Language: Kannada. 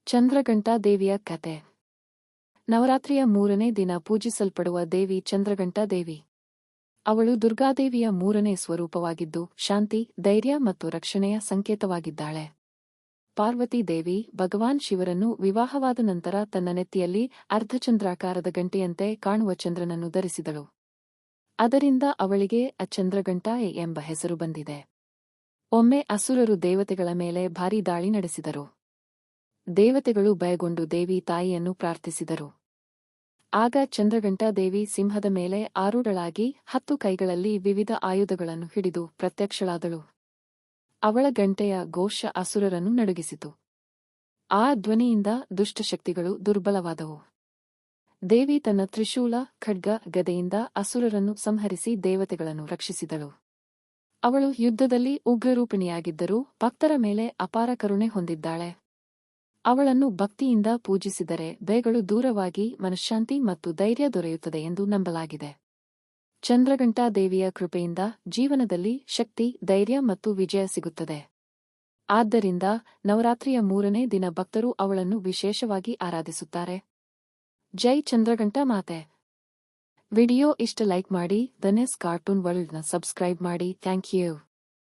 ಚಂದ್ರಘಂಟಾ ದೇವಿಯ ಕತೆ. ನವರಾತ್ರಿಯ 3ನೇ ದಿನ ಪೂಜಿಸಲ್ಪಡುವ ದೇವಿ ಚಂದ್ರಘಂಟಾ ದೇವಿ. ಅವಳು ದುರ್ಗಾದೇವಿಯ 3ನೇ ಸ್ವರೂಪವಾಗಿದ್ದು ಶಾಂತಿ, ಧೈರ್ಯ ಮತ್ತು ರಕ್ಷಣೆಯ ಸಂಕೇತವಾಗಿದ್ದಾಳೆ. ಪಾರ್ವತಿ ದೇವಿ ಭಗವಾನ್ ಶಿವರನ್ನು ವಿವಾಹವಾದ ನಂತರ ತನ್ನ ನೆತ್ತಿಯಲ್ಲಿ ಅರ್ಧಚಂದ್ರಾಕಾರದ ಗಂಟೆಯಂತೆ ಕಾಣುವ ಚಂದ್ರನನ್ನು ಧರಿಸಿದಳು. ಅದರಿಂದ ಅವಳಿಗೆ ಚಂದ್ರಘಂಟಾ ಎಂಬ ಹೆಸರು ಬಂದಿದೆ. ಒಮ್ಮೆ ಅಸುರರು ದೇವತೆಗಳ ಮೇಲೆ ಭಾರೀ ದಾಳಿ ನಡೆಸಿದರು. ದೇವತೆಗಳು ಭಯಗೊಂಡು ದೇವಿ ತಾಯಿಯನ್ನು ಪ್ರಾರ್ಥಿಸಿದರು. ಆಗ ಚಂದ್ರಘಂಟಾ ದೇವಿ ಸಿಂಹದ ಮೇಲೆ ಆರೂಢಳಾಗಿ 10 ಕೈಗಳಲ್ಲಿ ವಿವಿಧ ಆಯುಧಗಳನ್ನು ಹಿಡಿದು ಪ್ರತ್ಯಕ್ಷಳಾದಳು. ಅವಳ ಗಂಟೆಯ ಘೋಷ ಅಸುರರನ್ನು ನಡುಗಿಸಿತು. ಆ ಧ್ವನಿಯಿಂದ ದುಷ್ಟಶಕ್ತಿಗಳು ದುರ್ಬಲವಾದವು. ದೇವಿ ತನ್ನ ತ್ರಿಶೂಲ, ಖಡ್ಗ, ಗದೆಯಿಂದ ಅಸುರರನ್ನು ಸಂಹರಿಸಿ ದೇವತೆಗಳನ್ನು ರಕ್ಷಿಸಿದಳು. ಅವಳು ಯುದ್ಧದಲ್ಲಿ ಉಗ್ರರೂಪಿಣಿಯಾಗಿದ್ದರೂ ಭಕ್ತರ ಮೇಲೆ ಅಪಾರ ಕರುಣೆ ಹೊಂದಿದ್ದಾಳೆ. ಅವಳನ್ನು ಭಕ್ತಿಯಿಂದ ಪೂಜಿಸಿದರೆ ಭಯಗಳು ದೂರವಾಗಿ ಮನಃಶಾಂತಿ ಮತ್ತು ಧೈರ್ಯ ದೊರೆಯುತ್ತದೆ ಎಂದು ನಂಬಲಾಗಿದೆ. ಚಂದ್ರಘಂಟಾ ದೇವಿಯ ಕೃಪೆಯಿಂದ ಜೀವನದಲ್ಲಿ ಶಕ್ತಿ, ಧೈರ್ಯ ಮತ್ತು ವಿಜಯ ಸಿಗುತ್ತದೆ. ಆದ್ದರಿಂದ ನವರಾತ್ರಿಯ 3ನೇ ದಿನ ಭಕ್ತರು ಅವಳನ್ನು ವಿಶೇಷವಾಗಿ ಆರಾಧಿಸುತ್ತಾರೆ. ಜೈ ಚಂದ್ರಘಂಟಾ ಮಾತೆ. ವಿಡಿಯೋ ಇಷ್ಟ ಲೈಕ್ ಮಾಡಿ, ಧನೆಸ್ ಕಾರ್ಟೂನ್ ವರ್ಲ್ಡ್ನ ಸಬ್ಸ್ಕ್ರೈಬ್ ಮಾಡಿ. Thank you.